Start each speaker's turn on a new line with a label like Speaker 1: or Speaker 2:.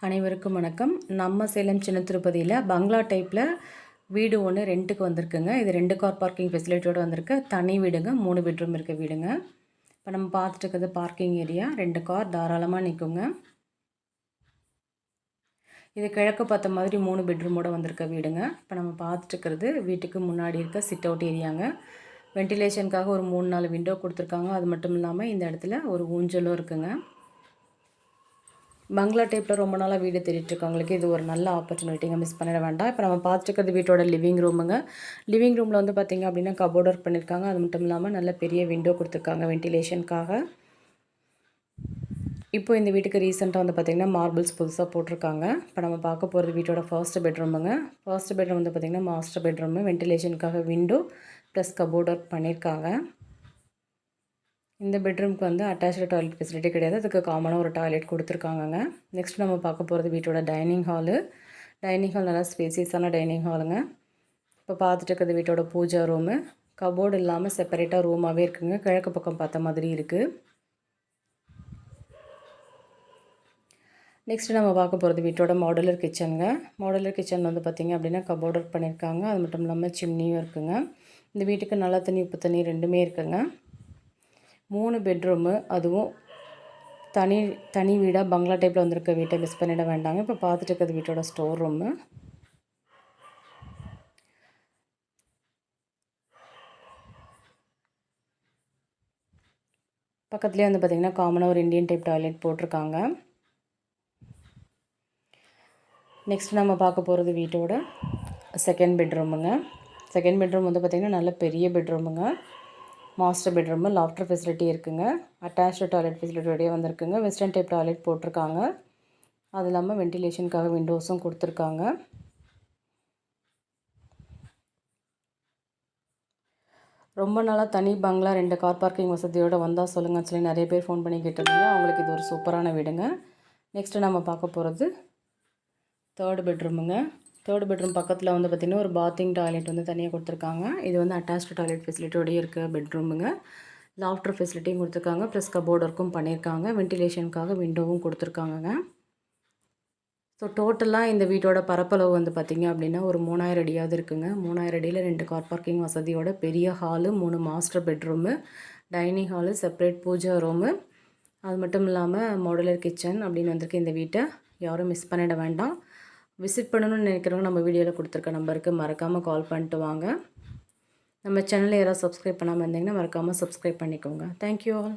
Speaker 1: அனைவருக்கும் வணக்கம். நம்ம சேலம் சின்ன திருப்பதியில் பங்களா டைப்பில் வீடு ஒன்று ரெண்ட்டுக்கு வந்திருக்குங்க. இது 2 கார் பார்க்கிங் ஃபெசிலிட்டியோடு வந்திருக்கு. தனி வீடுங்க, 3 பெட்ரூம் இருக்க வீடுங்க. இப்போ நம்ம பார்த்துட்டு இருக்கிறது பார்க்கிங் ஏரியா. 2 கார் தாராளமாக நிற்குங்க. இது கிழக்கு பார்த்த மாதிரி 3 பெட்ரூமோடு வந்திருக்க வீடுங்க. இப்போ நம்ம பார்த்துட்டு இருக்கிறது வீட்டுக்கு முன்னாடி இருக்க சிட் அவுட் ஏரியாங்க. வென்டிலேஷனுக்காக ஒரு 3-4 விண்டோ கொடுத்துருக்காங்க. அது மட்டும் இல்லாமல் இந்த இடத்துல ஒரு ஊஞ்சலும் இருக்குங்க. பங்களா டைப்பில் ரொம்ப நாளாக வீடு தேடிட்டுருக்கவங்களுக்கு இது ஒரு நல்ல ஆப்பர்ச்சுனிட்டிங்க, மிஸ் பண்ணிட வேண்டாம். இப்போ நம்ம பார்த்துருக்கிறது வீட்டோட லிவிங் ரூமுங்க. லிவிங் ரூமில் வந்து பார்த்திங்க அப்படின்னா கபோர்ட் ஒர்க் பண்ணியிருக்காங்க. அது மட்டும் இல்லாமல் நல்ல பெரிய விண்டோ கொடுத்துருக்காங்க வென்டிலேஷனுக்காக. இப்போ இந்த வீட்டுக்கு ரீசெண்டாக வந்து பார்த்திங்கன்னா மார்பிள்ஸ் புதுசாக போட்டிருக்காங்க. இப்போ நம்ம பார்க்க போகிறது வீட்டோட ஃபர்ஸ்ட் பெட்ரூமுங்க. ஃபர்ஸ்ட் பெட்ரூம் வந்து பார்த்திங்கன்னா மாஸ்டர் பெட்ரூமு. வென்டிலேஷனுக்காக விண்டோ ப்ளஸ் கபோர்ட் ஒர்க் பண்ணியிருக்காங்க. இந்த பெட்ரூம்க்கு வந்து அட்டாச்டு டாய்லெட் ஃபெசிலிட்டி கிடையாது. அதுக்கு காமனாக ஒரு டாய்லெட் கொடுத்துருக்காங்கங்க. நெக்ஸ்ட் நம்ம பார்க்க போகிறது வீட்டோட டைனிங் ஹாலு. டைனிங் ஹால் நல்லா ஸ்பேசியஸான டைனிங் ஹாலுங்க. இப்போ பார்த்துட்டு இருக்கிறது வீட்டோட பூஜா ரூமு. கபோர்டு இல்லாமல் செப்பரேட்டாக ரூமாகவே இருக்குங்க. கிழக்கு பக்கம் பார்த்த மாதிரி இருக்குது. நெக்ஸ்ட்டு நம்ம பார்க்க போகிறது வீட்டோட மாடுலர் கிச்சனுங்க. மாடுலர் கிச்சன் வந்து பார்த்திங்க அப்படின்னா கபோர்டு ஒர்க் பண்ணியிருக்காங்க. அது மட்டும் இல்லாமல் சிம்னியும் இருக்குங்க. இந்த வீட்டுக்கு நல்ல தண்ணி உப்பு தண்ணி ரெண்டுமே இருக்குங்க. 3 பெட்ரூமு, அதுவும் தனி வீடாக பங்களா டைப்பில் வந்திருக்க வீட்டை மிஸ் பண்ணிட வேண்டாங்க. இப்போ பார்த்துட்டு இருக்கிறது வீட்டோட ஸ்டோர் ரூமு. பக்கத்துலேயே வந்து பார்த்திங்கன்னா காமனாக ஒரு இந்தியன் டைப் டாய்லெட் போட்டிருக்காங்க. நெக்ஸ்ட் நம்ம பார்க்க போகிறது வீட்டோட செகண்ட் பெட்ரூமுங்க. செகண்ட் பெட்ரூம் வந்து பார்த்திங்கன்னா நல்ல பெரிய பெட்ரூமுங்க. மாஸ்டர் பெட்ரூமு, லாஃப்டர் ஃபெசிலிட்டி இருக்குங்க. அட்டாச்டு டாய்லெட் ஃபெசிலிட்டியோடய வந்திருக்குங்க. வெஸ்டர்ன் டைப் டாய்லெட் போட்டிருக்காங்க. அது இல்லாமல் வென்டிலேஷனுக்காக விண்டோஸும் கொடுத்துருக்காங்க. ரொம்ப நாளாக தனி பங்களா 2 கார் பார்க்கிங் வசதியோடு வந்தால் சொல்லுங்கன்னு சொல்லி நிறைய பேர் ஃபோன் பண்ணி கேட்டிருந்தீங்க. அவங்களுக்கு இது ஒரு சூப்பரான வீடுங்க. நெக்ஸ்ட்டு நம்ம பார்க்க போகிறது தேர்டு பெட்ரூமுங்க. தேர்டு பெட்ரூம் பக்கத்தில் வந்து பார்த்திங்கன்னா ஒரு பாத்திங் டாய்லெட் வந்து தனியாக கொடுத்துருக்காங்க. இது வந்து அட்டாச்டு டாய்லெட் ஃபெசிலிட்டியோடய இருக்க பெட்ரூமுங்க. லாஃப்டர் ஃபெசிலிட்டியும் கொடுத்துருக்காங்க. ப்ளஸ் கபோர்ட் ஒர்க்கும் பண்ணியிருக்காங்க. வென்டிலேஷனுக்காக விண்டோவும் கொடுத்துருக்காங்கங்க. ஸோ டோட்டலாக இந்த வீட்டோட பரப்பளவு வந்து பார்த்திங்க அப்படின்னா ஒரு 3000 அடியாவது இருக்குங்க. 3000 அடியில் 2 கார் பார்க்கிங் வசதியோட பெரிய hall, 3 master bedroom, dining hall, separate pooja room, அது மட்டும் இல்லாமல் மாடுலர் கிச்சன் அப்படின்னு வந்திருக்கு. இந்த வீட்டை யாரும் மிஸ் பண்ணிட வேண்டாம். விசிட் பண்ணணும்னு நினைக்கிறவங்க நம்ம வீடியோவில் கொடுத்துருக்க நம்பருக்கு மறக்காமல் கால் பண்ணிட்டு வாங்க. நம்ம சேனலை யாராவது சப்ஸ்கிரைப் பண்ணாமல் இருந்தீங்கன்னா மறக்காமல் சப்ஸ்கிரைப் பண்ணிக்கோங்க. Thank you all.